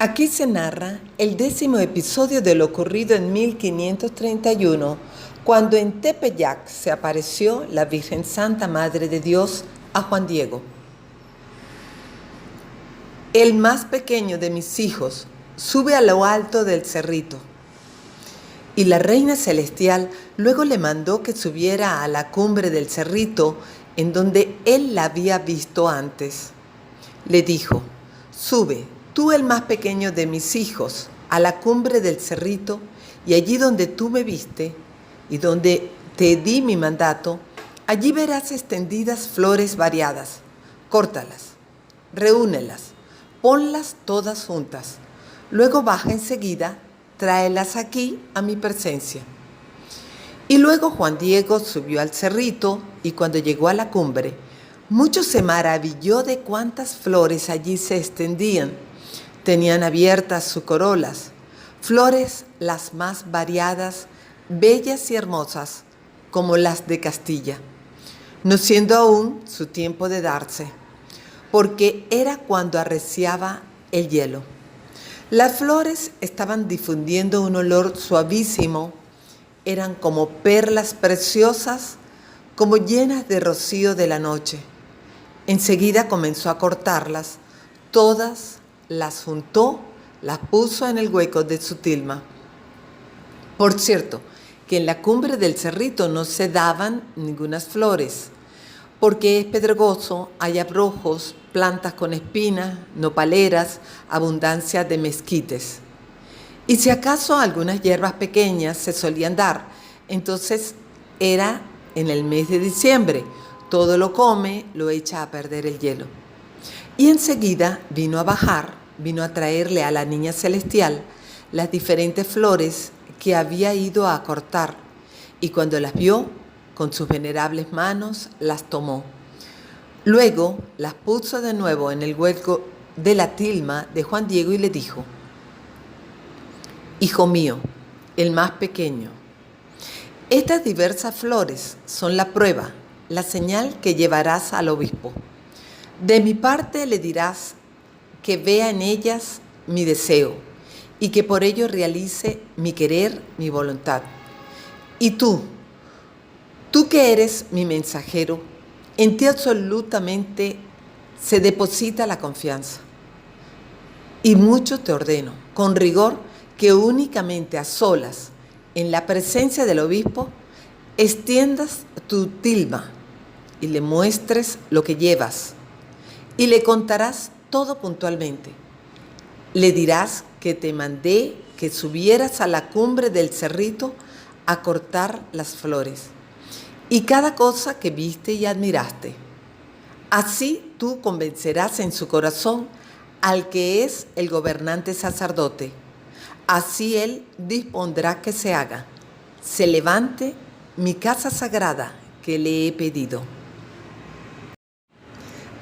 Aquí se narra el 10º episodio de lo ocurrido en 1531, cuando en Tepeyac se apareció la Virgen Santa Madre de Dios a Juan Diego. El más pequeño de mis hijos sube a lo alto del cerrito. Y la Reina Celestial luego le mandó que subiera a la cumbre del cerrito en donde él la había visto antes. Le dijo: sube, tú el más pequeño de mis hijos, a la cumbre del cerrito, y allí donde tú me viste y donde te di mi mandato, allí verás extendidas flores variadas. Córtalas, reúnelas, ponlas todas juntas. Luego baja enseguida, tráelas aquí a mi presencia. Y luego Juan Diego subió al cerrito, y cuando llegó a la cumbre, mucho se maravilló de cuántas flores allí se extendían. Tenían abiertas sus corolas, flores las más variadas, bellas y hermosas, como las de Castilla, no siendo aún su tiempo de darse, porque era cuando arreciaba el hielo. Las flores estaban difundiendo un olor suavísimo, eran como perlas preciosas, como llenas de rocío de la noche. Enseguida comenzó a cortarlas, todas las juntó, las puso en el hueco de su tilma. Por cierto, que en la cumbre del cerrito no se daban ningunas flores, porque es pedregoso, hay abrojos, plantas con espinas, nopaleras, abundancia de mezquites. Y si acaso algunas hierbas pequeñas se solían dar, entonces era en el mes de diciembre. Todo lo come, lo echa a perder el hielo. Y enseguida vino a traerle a la niña celestial las diferentes flores que había ido a cortar, y cuando las vio, con sus venerables manos las tomó. Luego las puso de nuevo en el hueco de la tilma de Juan Diego y le dijo: hijo mío, el más pequeño, estas diversas flores son la prueba, la señal que llevarás al obispo. De mi parte le dirás que vea en ellas mi deseo y que por ello realice mi querer, mi voluntad. Y tú que eres mi mensajero, en ti absolutamente se deposita la confianza. Y mucho te ordeno, con rigor, que únicamente a solas, en la presencia del obispo, extiendas tu tilma y le muestres lo que llevas, y le contarás todo puntualmente. Le dirás que te mandé que subieras a la cumbre del cerrito a cortar las flores, y cada cosa que viste y admiraste. Así tú convencerás en su corazón al que es el gobernante sacerdote. Así él dispondrá que se haga, se levante mi casa sagrada que le he pedido.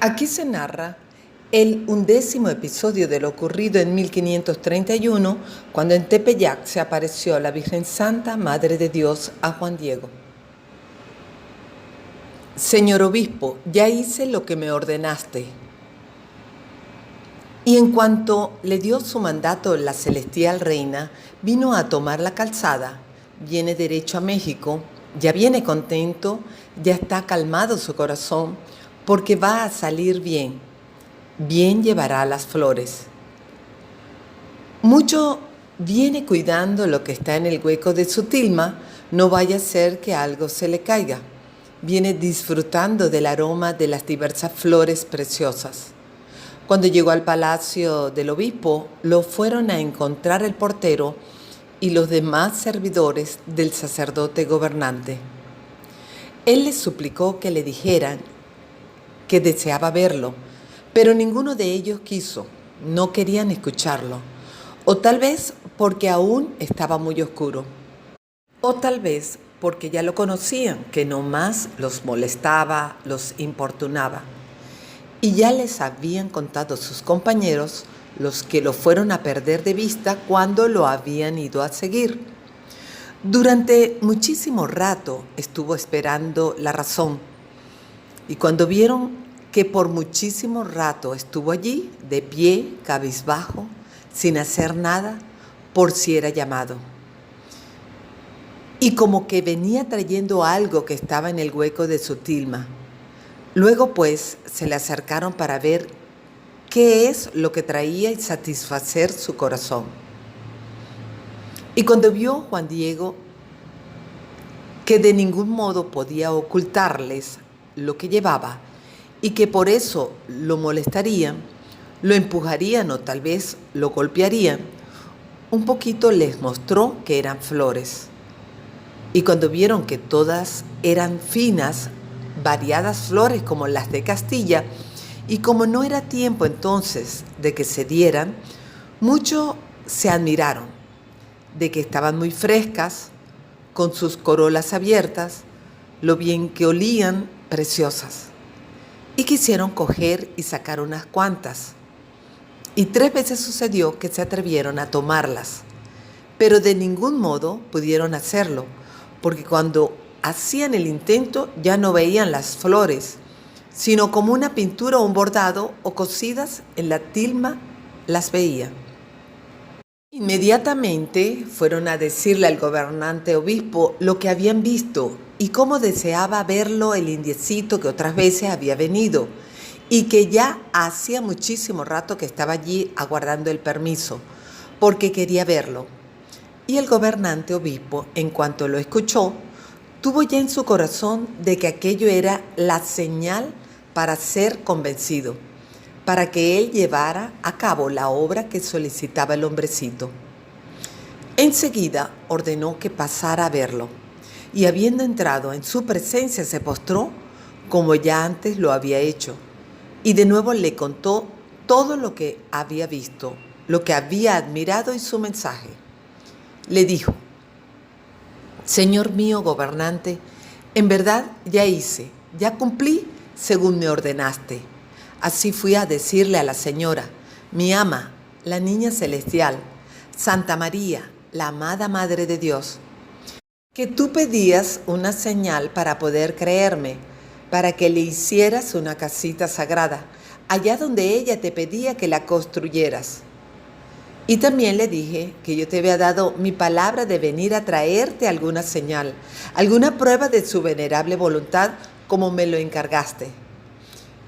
Aquí se narra el 11º episodio de lo ocurrido en 1531, cuando en Tepeyac se apareció la Virgen Santa Madre de Dios a Juan Diego. Señor obispo, ya hice lo que me ordenaste. Y en cuanto le dio su mandato la celestial reina, vino a tomar la calzada, viene derecho a México, ya viene contento, ya está calmado su corazón, porque va a salir bien, bien llevará las flores. Mucho viene cuidando lo que está en el hueco de su tilma, no vaya a ser que algo se le caiga. Viene disfrutando del aroma de las diversas flores preciosas. Cuando llegó al palacio del obispo, lo fueron a encontrar el portero y los demás servidores del sacerdote gobernante. Él les suplicó que le dijeran que deseaba verlo, pero ninguno de ellos quiso, no querían escucharlo, o tal vez porque aún estaba muy oscuro, o tal vez porque ya lo conocían, que no más los molestaba, los importunaba. Y ya les habían contado sus compañeros, los que lo fueron a perder de vista cuando lo habían ido a seguir. Durante muchísimo rato estuvo esperando la razón, y cuando vieron que por muchísimo rato estuvo allí, de pie, cabizbajo, sin hacer nada por si era llamado. Y como que venía trayendo algo que estaba en el hueco de su tilma. Luego pues se le acercaron para ver qué es lo que traía y satisfacer su corazón. Y cuando vio Juan Diego que de ningún modo podía ocultarles lo que llevaba y que por eso lo molestarían, lo empujarían o tal vez lo golpearían, un poquito les mostró que eran flores. Y cuando vieron que todas eran finas, variadas flores como las de Castilla, y como no era tiempo entonces de que se dieran, muchos se admiraron de que estaban muy frescas, con sus corolas abiertas, lo bien que olían, preciosas. Y quisieron coger y sacar unas cuantas. Y 3 veces sucedió que se atrevieron a tomarlas, pero de ningún modo pudieron hacerlo, porque cuando hacían el intento ya no veían las flores, sino como una pintura o un bordado o cosidas en la tilma las veían. Inmediatamente fueron a decirle al gobernante obispo lo que habían visto y cómo deseaba verlo el indiecito que otras veces había venido y que ya hacía muchísimo rato que estaba allí aguardando el permiso, porque quería verlo. Y el gobernante obispo, en cuanto lo escuchó, tuvo ya en su corazón de que aquello era la señal para ser convencido, para que él llevara a cabo la obra que solicitaba el hombrecito. Enseguida ordenó que pasara a verlo, y habiendo entrado en su presencia se postró como ya antes lo había hecho, y de nuevo le contó todo lo que había visto, lo que había admirado y su mensaje. Le dijo: Señor mío gobernante, en verdad ya cumplí según me ordenaste. Así fui a decirle a la señora, mi ama, la niña celestial, Santa María, la amada Madre de Dios, que tú pedías una señal para poder creerme, para que le hicieras una casita sagrada, allá donde ella te pedía que la construyeras. Y también le dije que yo te había dado mi palabra de venir a traerte alguna señal, alguna prueba de su venerable voluntad, como me lo encargaste.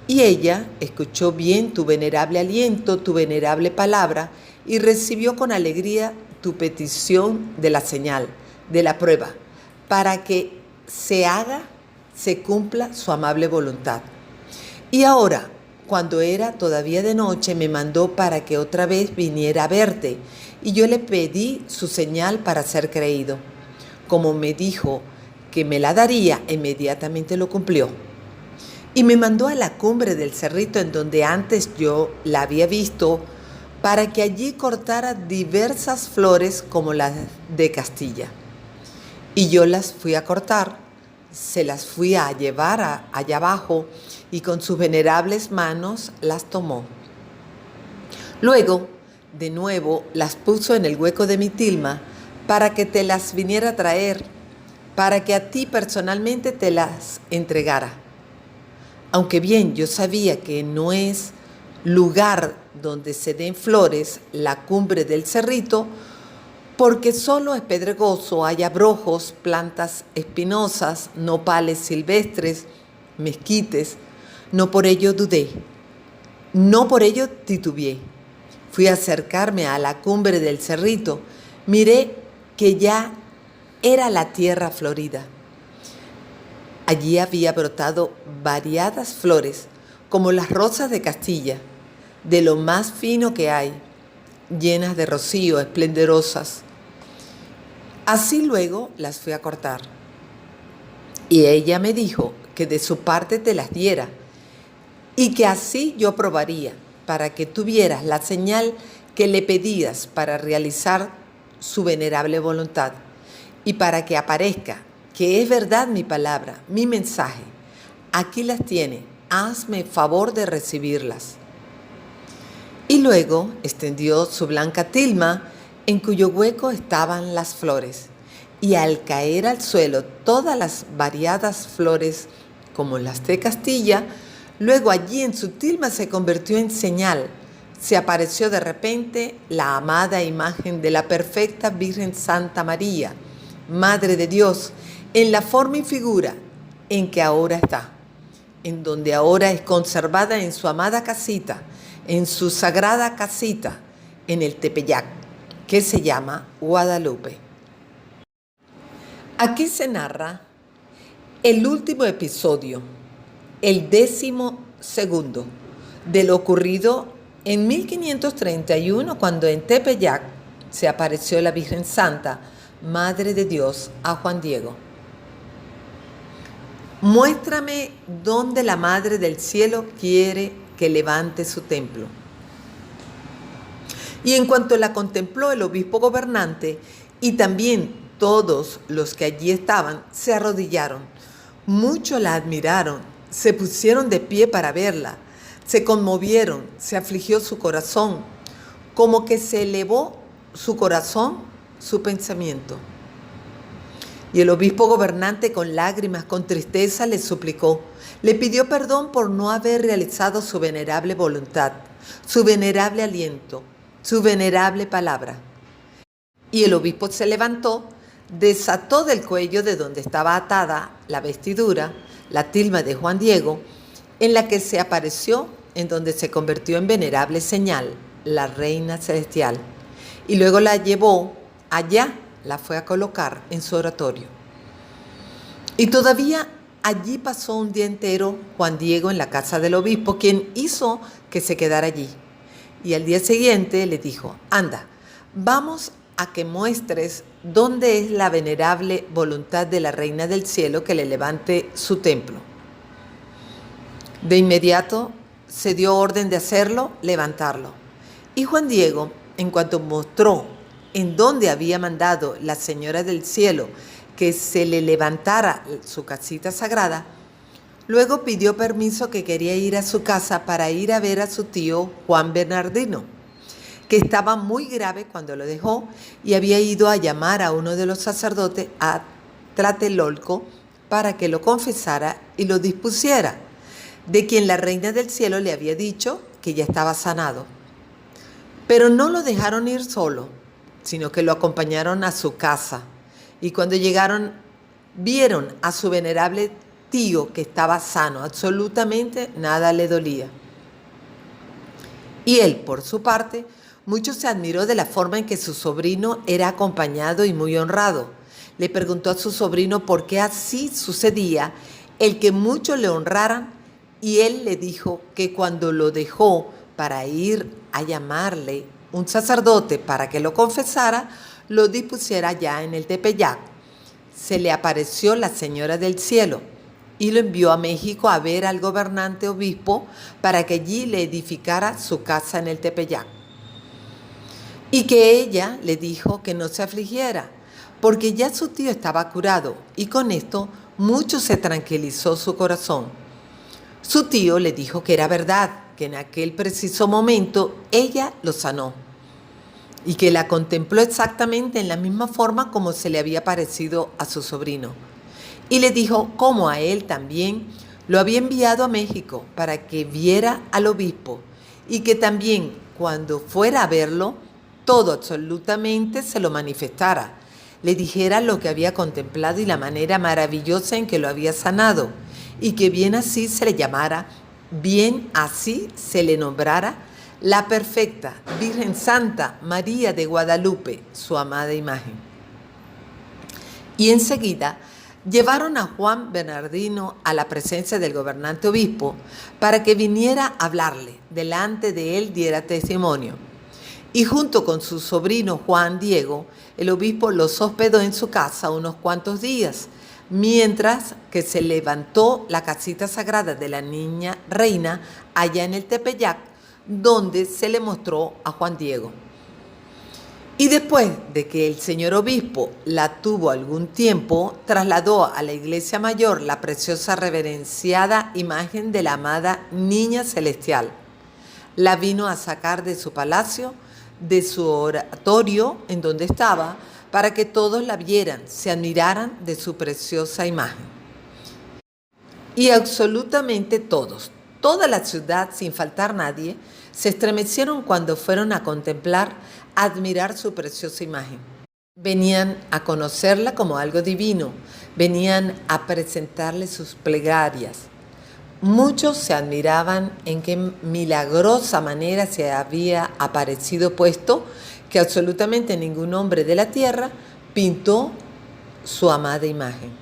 Y ella escuchó bien tu venerable aliento, tu venerable palabra, y recibió con alegría tu petición de la señal, de la prueba, para que se cumpla su amable voluntad. Y ahora, cuando era todavía de noche, me mandó para que otra vez viniera a verte, y yo le pedí su señal para ser creído. Como me dijo que me la daría, inmediatamente lo cumplió. Y me mandó a la cumbre del cerrito en donde antes yo la había visto, para que allí cortara diversas flores como las de Castilla. Y yo las fui a cortar, se las fui a llevar allá abajo, y con sus venerables manos las tomó. Luego, de nuevo, las puso en el hueco de mi tilma para que te las viniera a traer, para que a ti personalmente te las entregara. Aunque bien yo sabía que no es lugar donde se den flores la cumbre del cerrito, porque solo es pedregoso, hay abrojos, plantas espinosas, nopales silvestres, mezquites. No por ello dudé, no por ello titubeé. Fui a acercarme a la cumbre del cerrito, miré que ya era la tierra florida. Allí había brotado variadas flores, como las rosas de Castilla, de lo más fino que hay, llenas de rocío, esplendorosas. Así luego las fui a cortar. Y ella me dijo que de su parte te las diera, y que así yo probaría, para que tuvieras la señal que le pedías para realizar su venerable voluntad, y para que aparezca que es verdad mi palabra, mi mensaje. Aquí las tiene, hazme favor de recibirlas. Y luego extendió su blanca tilma, en cuyo hueco estaban las flores, y al caer al suelo todas las variadas flores como las de Castilla, luego allí en su tilma se convirtió en señal, se apareció de repente la amada imagen de la perfecta Virgen Santa María, Madre de Dios, en la forma y figura en que ahora está, en donde ahora es conservada en su amada casita, en su sagrada casita, en el Tepeyac, que se llama Guadalupe. Aquí se narra el último episodio, el 12º, de lo ocurrido en 1531, cuando en Tepeyac se apareció la Virgen Santa, Madre de Dios, a Juan Diego. Muéstrame dónde la Madre del Cielo quiere que levante su templo. Y en cuanto la contempló el obispo gobernante y también todos los que allí estaban, se arrodillaron. Muchos la admiraron, se pusieron de pie para verla, se conmovieron, se afligió su corazón, como que se elevó su corazón, su pensamiento. Y el obispo gobernante, con lágrimas, con tristeza, le suplicó, le pidió perdón por no haber realizado su venerable voluntad, su venerable aliento, su venerable palabra. Y el obispo se levantó, desató del cuello de donde estaba atada la vestidura, la tilma de Juan Diego, en la que se apareció, en donde se convirtió en venerable señal, la reina celestial. Y luego la llevó allá, la fue a colocar en su oratorio. Y todavía allí pasó un día entero Juan Diego en la casa del obispo, quien hizo que se quedara allí. Y al día siguiente le dijo, anda, vamos a que muestres dónde es la venerable voluntad de la Reina del Cielo que le levante su templo. De inmediato se dio orden de hacerlo, levantarlo. Y Juan Diego, en cuanto mostró en dónde había mandado la Señora del Cielo que se le levantara su casita sagrada, luego pidió permiso, que quería ir a su casa para ir a ver a su tío Juan Bernardino, que estaba muy grave cuando lo dejó y había ido a llamar a uno de los sacerdotes a Tlatelolco para que lo confesara y lo dispusiera, de quien la Reina del Cielo le había dicho que ya estaba sanado. Pero no lo dejaron ir solo, sino que lo acompañaron a su casa. Y cuando llegaron, vieron a su venerable tío que estaba sano, absolutamente nada le dolía. Y él, por su parte, mucho se admiró de la forma en que su sobrino era acompañado y muy honrado. Le preguntó a su sobrino por qué así sucedía el que muchos le honraran, y él le dijo que cuando lo dejó para ir a llamarle un sacerdote para que lo confesara, lo dispusiera ya en el Tepeyac. Se le apareció la Señora del Cielo y lo envió a México a ver al gobernante obispo para que allí le edificara su casa en el Tepeyac. Y que ella le dijo que no se afligiera, porque ya su tío estaba curado, y con esto mucho se tranquilizó su corazón. Su tío le dijo que era verdad, que en aquel preciso momento ella lo sanó, y que la contempló exactamente en la misma forma como se le había parecido a su sobrino. Y le dijo cómo a él también lo había enviado a México para que viera al obispo, y que también cuando fuera a verlo, todo absolutamente se lo manifestara, le dijera lo que había contemplado y la manera maravillosa en que lo había sanado, y que bien así se le llamara, bien así se le nombrara la perfecta Virgen Santa María de Guadalupe, su amada imagen. Y enseguida llevaron a Juan Bernardino a la presencia del gobernante obispo para que viniera a hablarle, delante de él diera testimonio. Y junto con su sobrino Juan Diego, el obispo los hospedó en su casa unos cuantos días, mientras que se levantó la casita sagrada de la niña reina allá en el Tepeyac, donde se le mostró a Juan Diego. Y después de que el señor obispo la tuvo algún tiempo, trasladó a la iglesia mayor la preciosa reverenciada imagen de la amada Niña Celestial. La vino a sacar de su palacio, de su oratorio en donde estaba, para que todos la vieran, se admiraran de su preciosa imagen. Y absolutamente todos, toda la ciudad, sin faltar nadie, se estremecieron cuando fueron a contemplar, a admirar su preciosa imagen. Venían a conocerla como algo divino, venían a presentarle sus plegarias. Muchos se admiraban en qué milagrosa manera se había aparecido, puesto que absolutamente ningún hombre de la tierra pintó su amada imagen.